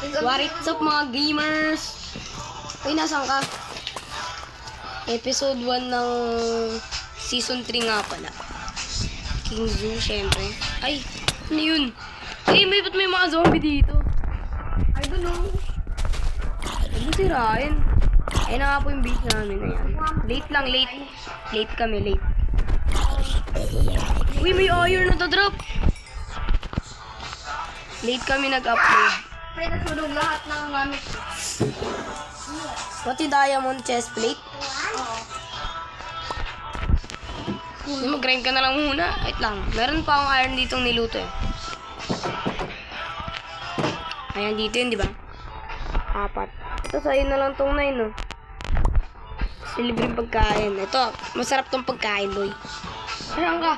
What's up mga gamers? Uy, nasan ka? Episode 1 ng Season 3 nga pala. King Zoo, syempre. Ay, ano yun? Ay, ba't may mga zombie dito? I don't know. Ano sirain? Ayun na nga po yung base namin. Ayan. Late lang, late. Late kami, late. Uy, may iron na to-drop. Late kami nag-upload. Pre, nasunog lahat ng gamit. Pati diamond chest plate. Mag-grind ka na lang muna. Wait lang. Meron pa akong iron ditong niluto eh. Ayan dito yun, di ba? 4. Ito, sa'yo na lang tong 9, no? Libreng pagkain. Ito, masarap tong pagkain, boy. Saan ka?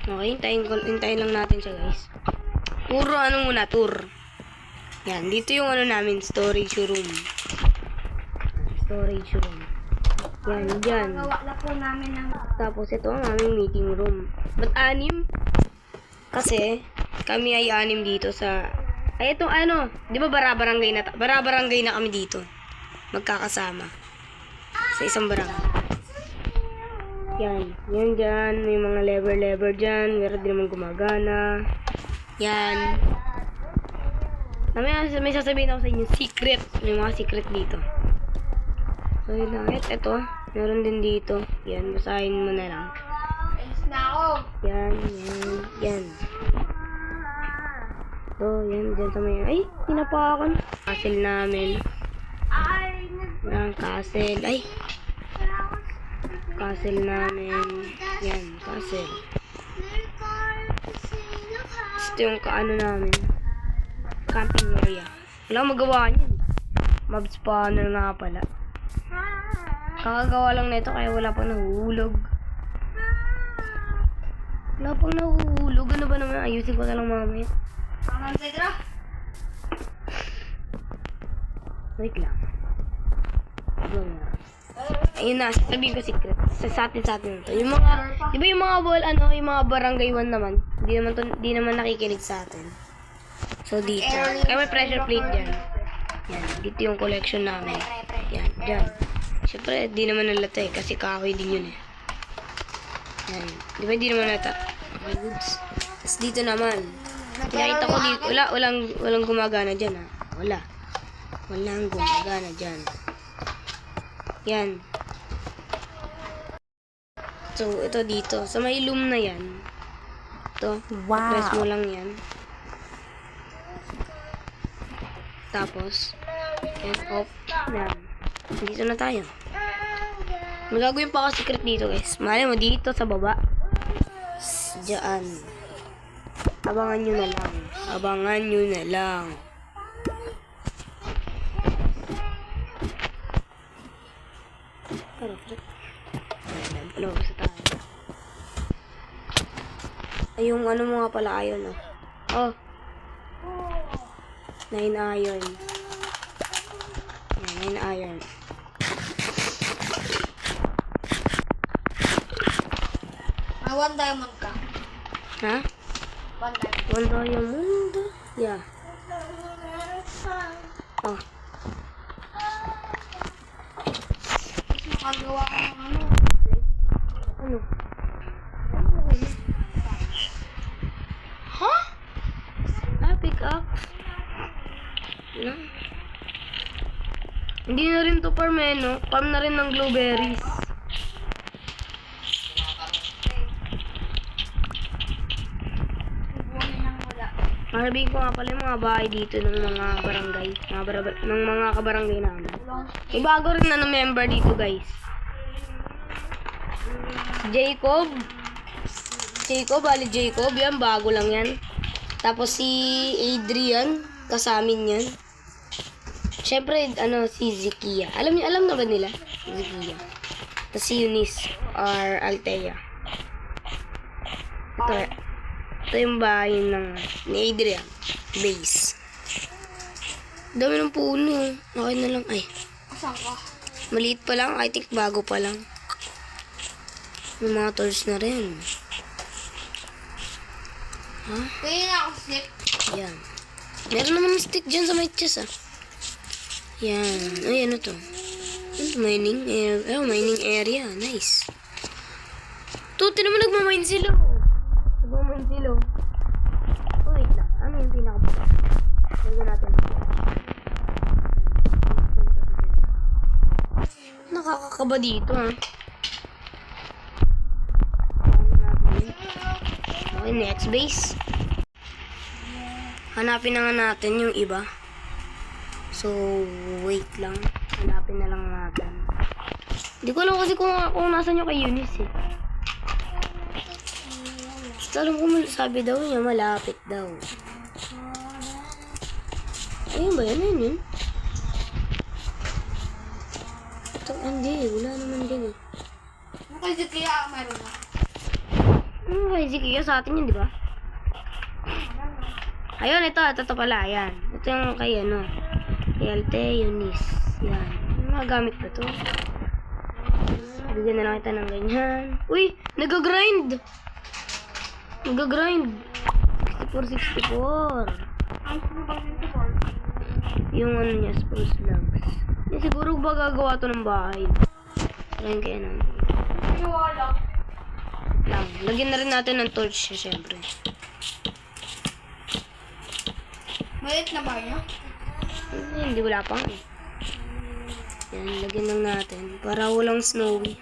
Okay, hintayin lang natin siya, guys. Puro ano muna, tour. Yan, dito yung ano namin, storage room. Storage room. Yan, dyan. Gawa na po namin ng... Tapos ito ang aming meeting room. Ba't 6? Kasi, kami ay 6 dito sa... Ay, ito ano, di ba barabarangay na barabarangay na kami dito. Magkakasama. Sa isang barangay. Yan, yan dyan. May mga lever dyan. Meron din naman gumagana. Yan. May sasabihin ako sa inyo, secret. May mga secret dito. So, yun lang. Ito, meron din dito. Yan, basahin mo na lang. Alis na ako. Yan. So, yan, dyan sa may... Ay, tinapakan. Castle namin. Yan, castle. Ay! Castle namin. Yan, castle. Ito yung kaano namin. Camping area. Wala akong magawa niyan. Mob spawner nga pala. Kakagawa lang nito kaya wala pang nahuhulog. Wala pang nahuhulog. Ano ba naman? Ayusin ko na lang mamaya. Aman, Pedro. Wait lang. Ayun na, sabihin ko secret. Sa atin to. Yung mga, di ba yung mga yung mga barangay 1 naman, di naman nakikinig sa atin. So dito, kaya may pressure plate dyan. Yan, dito yung collection namin. Yan, dyan. Siyempre, di naman nalata eh, kasi kahoy din yun eh. Yan, di ba di naman nalata? Okay, goods. Tapos dito naman, pinakita ko dito, walang gumagana dyan ha. Walang gumagana dyan. Yan. So, ito dito. Sa may loom na yan. Ito. Wow. Press mo lang yan. Tapos, yan, off. Yan. Dito na tayo. Magagawin pa ako secret dito, guys. Mali mo, dito sa baba. Diyan. Abangan nyo na lang. Abangan nyo na lang. Ano sa tayo? Ay, yung ano mo nga pala iron, oh. Oh. 9 iron. Yan, 9 iron. May 1 diamond ka. Ha? 1 diamond. 1 diamond? Yeah. Oh. Makagawa ka ng ano. Ano? Huh? Pick up? No? Hindi na rin to farm eh, no? Farm na rin ng blueberries. Sabihin ko nga pala yung mga bahay dito ng mga barangay. Ng mga kabarangay namin. May bago rin na member dito, guys. Jacob, yan, bago lang yan. Tapos si Adrian, kasamin yan. Siyempre, si Zikia. Alam na ba nila? Zikia. Tapos si Eunice, or Althea. Ito yung bahay ni Adrian. Base. Dami ng puno. Okay na lang. Ay, Saan ka? maliit pa lang. I think bago pa lang. May mga tools na rin. Ha? Kaya na ako sick. Yan. Meron naman stick dyan sa may chest, ah. Yan. Ay, ano to? Mining area. Oh, mining area. Nice. To, tinan mo nagmamine sila. Nagmamine sila. Oh, wait lang. Ano yung pinakabuka? Lagyan natin. Nakakakaba dito, ha. Okay, next base. Hanapin na nga natin yung iba. So, wait lang. Hanapin na lang natin. Hindi ko alam kasi kung nasan yung kay Eunice, eh. Basta alam ko, sabi daw niya, malapit daw. Ayun ba yan? Ayun yun? Ito, hindi. Wala naman din, eh. Ano kasi kaya meron na? Kay Zikia sa atin yun, di ba? Ayun, ito pala, ayan. Ito yung kay, ano, kay Alte, Eunice. Yan. Mga gamit ba to? Bigyan na lang kita ng ganyan. Uy! Nag-grind! Nag-grind! 64. Ang super Yung ano niya, spruce logs. Yan, siguro ba gagawa to ng bahay? Tarayin kaya naman. wala. Lang. Lagyan na rin natin ng torch, syempre. Maliit na ba yun? Hindi, wala pa. Yan, lagyan lang natin. Para walang snowy.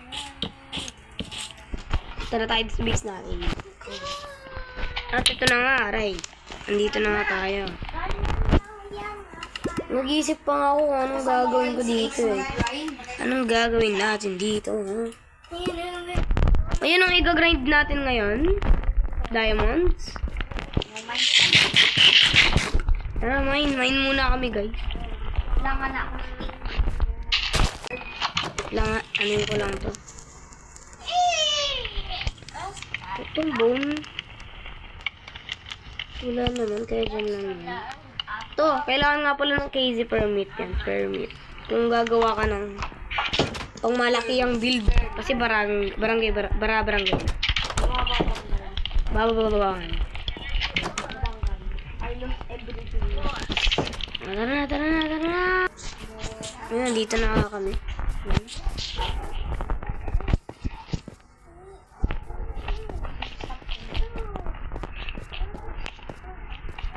Tara tayo sa base natin. At ito na nga, aray. Andito na nga tayo. Nag-iisip pa nga ako kung anong gagawin ko dito, eh. Anong gagawin natin dito, ha? Ayun ang i-grind natin ngayon. Diamonds. Tara, mine muna kami, guys. Langan na ako. Ano ko lang to. Itong bone. Wala naman, kaya dyan lang yan. To, kailangan nga pala ng KZ permit yan. Permit. Kung gagawa ka ng pang malaki ang build. Kasi barangay. Bababangan. I lost everything. Tara na. Ayan, dito na nga kami. Ayan.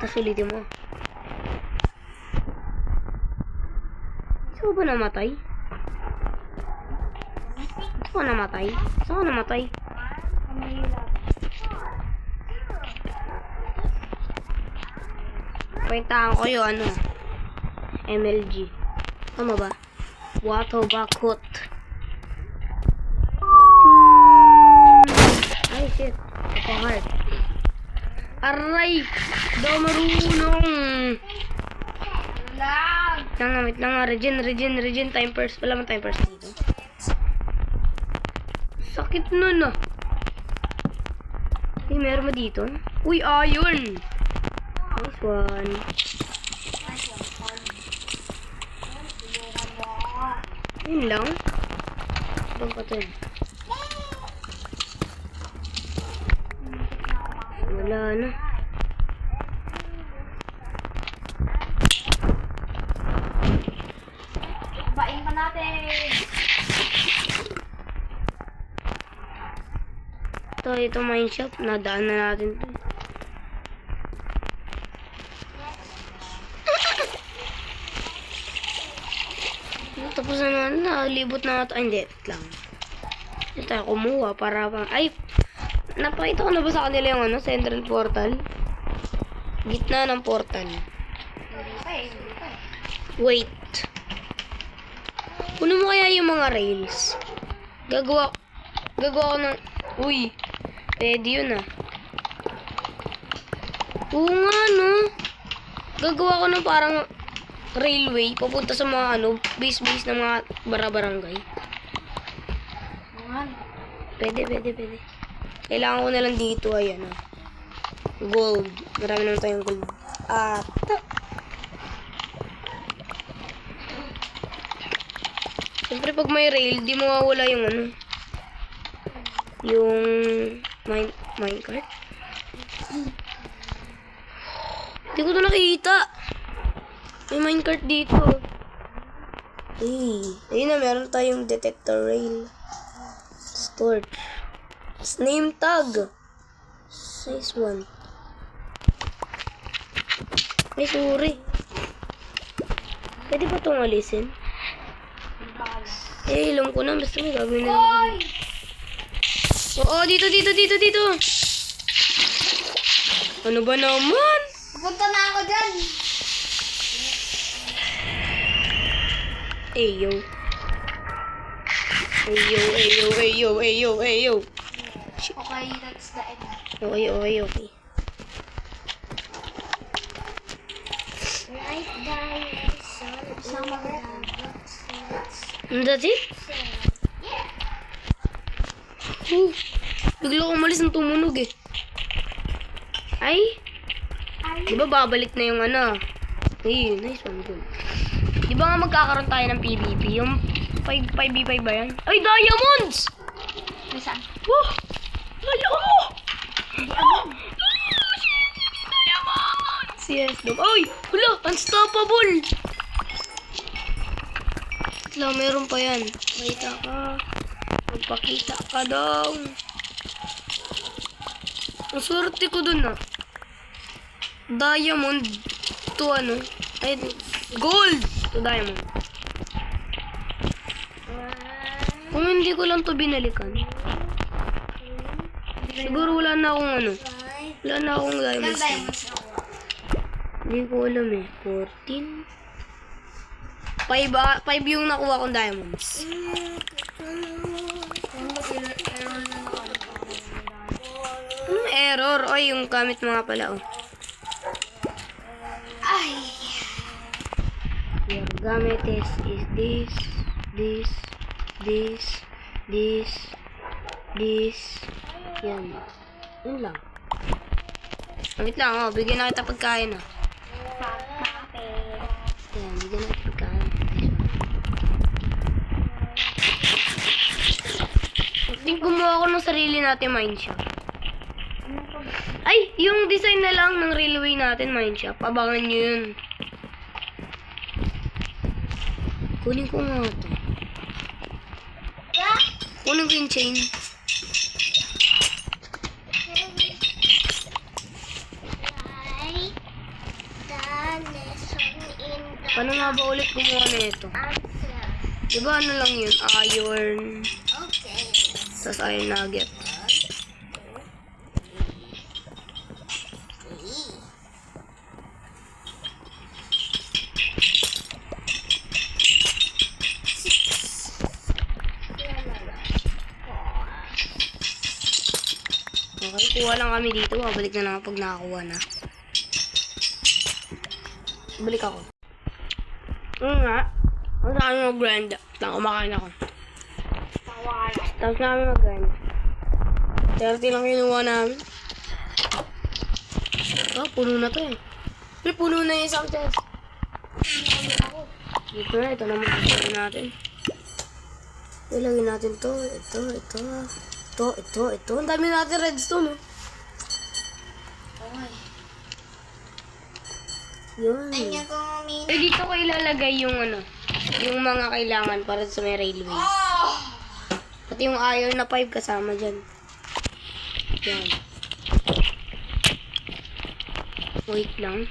Tapos ulitin mo. Saan ka ba namatay? Saan ka namatay? Paintahan ko yung ano, MLG. Tama ba? Wato bakot. Ay, shit. Ito hard. Aray! Daw marunong! Wait lang nga. Regen. Time first. Wala man time first dito. Sakit nun, ah. Hey, meron mo dito? Uy, iron! Nice one. Yun lang. Ibang pa to yun. Wala na. Bain pa natin. Ito mine shop. Nadaan na natin to. Tapos na naman, libot na ito. Ay, hindi. Wait lang. Ito tayo kumuha para pang... Ay! Napakita ko na ba sa kanila yung ano, central portal? Gitna ng portal. Wait. Kuno mo kaya yung mga rails? Gagawa ko ng... Uy! Pwede yun, ah. Oo nga, no? Gagawa ko ng parang... railway papunta sa mga ano, base ng mga barangay. Pwede. Kailangan ko na lang dito, ayan, ah. Gold. Marami naman tayong gold. Siyempre pag may rail, di mawawala yung ano. Yung minecart. Di Hindi ko to nakita. May minecart dito. Ay, ayun na, meron tayong detector rail. Storage. Name tag. Nice one. Ay, sorry. Pwede ba itong alisin? Eh, alam ko na. Basta may gagawin na lang. Oo, dito. Ano ba naman? Punta na ako dyan. Ayo. Okay, that's the end. Okay. Sama ka. And that's it? Bigla ko umalis ng tumunog eh. Ay? Di ba babalik na yung ano? Ay, nice one. Good. Di ba nga magkakaroon tayo ng PvP? Yung 5v5 ba yan? Ay, diamonds! Nasaan? Oh! Diamonds! Diamonds! Yes, dog. Ay! Wala! Unstoppable! Wala, meron pa yan. Makita ka. Magpakita ka daw. Ang swerte ko dun ah. Diamond to ano? Ay, gold to diamond. Kung hindi ko lang to binalikan. Siguro wala na akong ano. Wala na akong diamonds. Diamonds na ako. Hindi ko alam eh. 14? 5 yung nakuha kong diamonds. Anong error? Oy, yung gamit mo nga pala oh. Ay! Your gamit is this. Yan. Yun lang. Wait lang oh, bigyan na kita pagkain oh. Yan, bigyan na kita pagkain. I think gumawa ako ng sarili natin mineshaft. Ay, yung design na lang ng railway natin mineshaft. Abangan nyo yun. Kunin ko nga ito. Kunin ko yung chain. Paano nga ba ulit gumawa na ito? Diba ano lang yun? Iron. Tapos iron nugget. Okay, kuha lang kami dito. Babalik na lang pag nakakuha na. Balik ako. Nga. Ang saan mag-grind. Lang, kumakain ako. Tapos namin mag-grind. 30 lang kinuha namin. Oh, puno na to eh. Pero puno na yung isang chest. Dito na, ito naman puno natin. Ilagay natin to, ito. Ang dami natin redstone, oh. Yun. Eh, dito ko ilalagay yung ano, yung mga kailangan para sa may railway. Pati yung iron na pipe kasama dyan. Yan. Wait lang.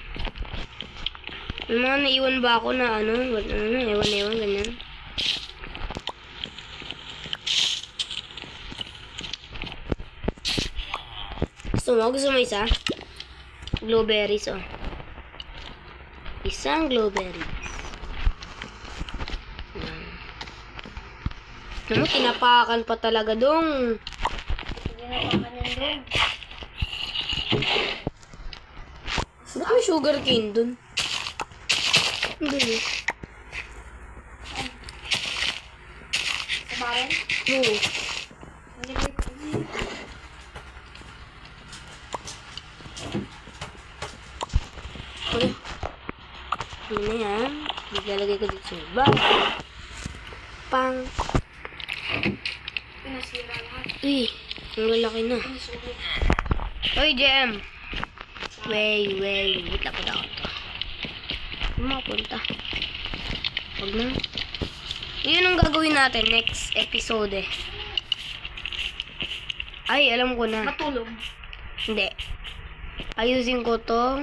May mga naiwan ba ako na ano, ewan, ganyan. Gusto mo isa? Blueberries, oh. Isang blueberries. Naman, tinapakan pa talaga dong. Ba't may sugar cane dun? Hindi. Kumarin? Oo. Yun na yan. Ilalagay ko dito sa iba. Pang. Pinasira lahat. Uy, ang lalaki na. Uy, JM. Wait lang po ako to. Ano makapunta? Huwag na. Yun ang gagawin natin next episode eh. Ay, alam ko na. Matulog. Hindi. Ayusin ko to.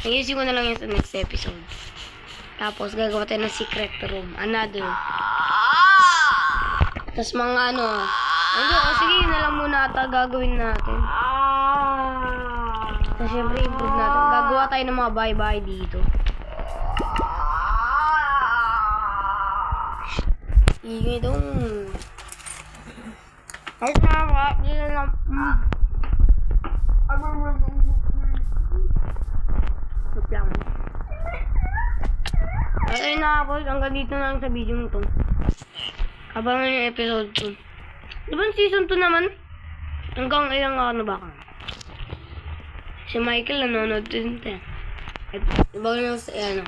Ayusin ko na lang yun sa next episode. Tapos gagawa tayo ng secret room. Another. Tapos mga ano. Sige, yun na lang muna ata gagawin natin. Tapos syempre improve natin. Gagawa tayo ng mga bahay-bahay dito. Ingay dong. Ay, nawa. Yun lang. Wait lang. Ayun na po. Hanggang dito na lang sa video nito. Abangan yung episode 2. Diba season 2 naman? Hanggang ilang ano ba ka? Si Michael nanonood din. Diba yung ano?